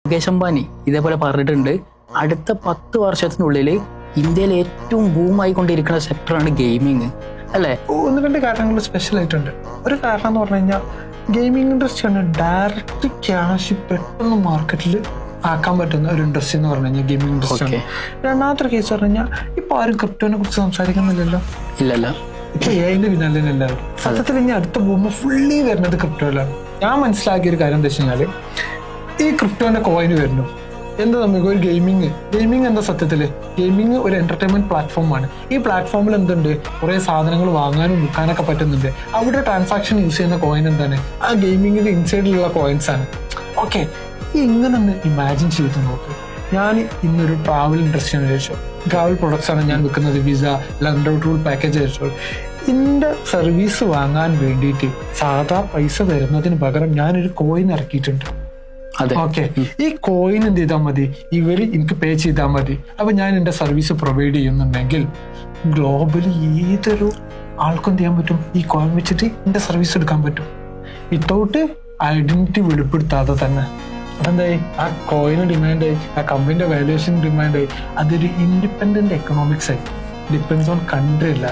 മുകേഷ് അംബാനി ഇതേപോലെ പറഞ്ഞിട്ടുണ്ട്, അടുത്ത 10 വർഷത്തിനുള്ളിൽ ഇന്ത്യയിൽ ഏറ്റവും ബൂമായിക്കൊണ്ടിരിക്കുന്ന സെക്ടറാണ് ഗെയിമിങ്, അല്ലേ? ഒന്ന് രണ്ട് കാരണങ്ങൾ സ്പെഷ്യൽ ആയിട്ടുണ്ട്. ഒരു കാരണം എന്ന് പറഞ്ഞു കഴിഞ്ഞാൽ ഗെയിമിംഗ് ഇൻഡസ്ട്രിയാണ് ഡയറക്റ്റ് ക്യാഷ് പെട്ടെന്ന് മാർക്കറ്റിൽ ആക്കാൻ പറ്റുന്ന ഒരു ഇൻഡസ്ട്രി എന്ന് പറഞ്ഞു കഴിഞ്ഞാൽ ഗെയിമിംഗ് ഇൻഡസ്ട്രിയാണ്. രണ്ടാമത്തെ കേസ് പറഞ്ഞു കഴിഞ്ഞാൽ ഇപ്പൊ ആരും ക്രിപ്റ്റോനെ കുറിച്ച് സംസാരിക്കുന്നില്ലല്ലോ. ഇല്ലല്ലോ. ഇപ്പൊ അതിന്റെ പിന്നാലെ എല്ലാവരും സത്യത്തിൽ ഇനി അടുത്ത ബൂമ് ഫുള്ളി വരുന്നത് ക്രിപ്റ്റോയിലാണ്. ഞാൻ മനസ്സിലാക്കിയ ഒരു കാര്യം എന്താ വെച്ച് കഴിഞ്ഞാല് ഈ ക്രിപ്റ്റോന്റെ കോയിന് വരുന്നു എന്താ നമുക്ക് ഒരു ഗെയിമിംഗ് എന്താ സത്യത്തില് ഗെയിമിംഗ് ഒരു എന്റർടൈൻമെന്റ് പ്ലാറ്റ്ഫോമാണ്. ഈ പ്ലാറ്റ്ഫോമിൽ എന്തുണ്ട്, കുറെ സാധനങ്ങൾ വാങ്ങാനും വിൽക്കാനൊക്കെ പറ്റുന്നുണ്ട്. അവിടെ ട്രാൻസാക്ഷൻ യൂസ് ചെയ്യുന്ന കോയിൻ എന്താണ്, ആ ഗെയിമിങ്ങിന്റെ ഇൻസൈഡിലുള്ള കോയിൻസ് ആണ്. ഓക്കെ, ഇങ്ങനെ ഒന്ന് ഇമാജിൻ ചെയ്ത് നോക്ക്. ഞാൻ ഇന്നൊരു ട്രാവൽ ഇൻഡസ്ട്രിയാണ് ചോദിച്ചോ, ട്രാവൽ പ്രൊഡക്ട്സ് ആണ് ഞാൻ വിൽക്കുന്നത്, വിസ, ലണ്ടൻ ടൂർ പാക്കേജ് ചോദിച്ചോ. ഇതിന്റെ സർവീസ് വാങ്ങാൻ വേണ്ടിയിട്ട് സാധാ പൈസ തരുന്നതിന് പകരം ഞാനൊരു കോയിൻ ഇറക്കിയിട്ടുണ്ട്. ഓക്കെ, ഈ കോയിൻ എന്ത് ചെയ്താൽ മതി, ഇവര് എനിക്ക് പേ ചെയ്താൽ മതി. അപ്പൊ ഞാൻ എന്റെ സർവീസ് പ്രൊവൈഡ് ചെയ്യുന്നുണ്ടെങ്കിൽ ഗ്ലോബലി ഏതൊരു ആൾക്കും എന്ത് ചെയ്യാൻ പറ്റും, ഈ കോയിൻ വെച്ചിട്ട് എന്റെ സർവീസ് എടുക്കാൻ പറ്റും വിത്തൗട്ട് ഐഡന്റിറ്റി വെളിപ്പെടുത്താതെ തന്നെ. അതെന്തായി, ആ കോയിന് ഡിമാൻഡായി, ആ കമ്പനിയുടെ വാല്യുവേഷൻ ഡിമാൻഡായി. അതൊരു ഇൻഡിപെൻഡന്റ് എക്കണോമിക്സ് ആയി, ഡിപ്പെൻഡ്സ് ഓൺ കൺട്രി അല്ല.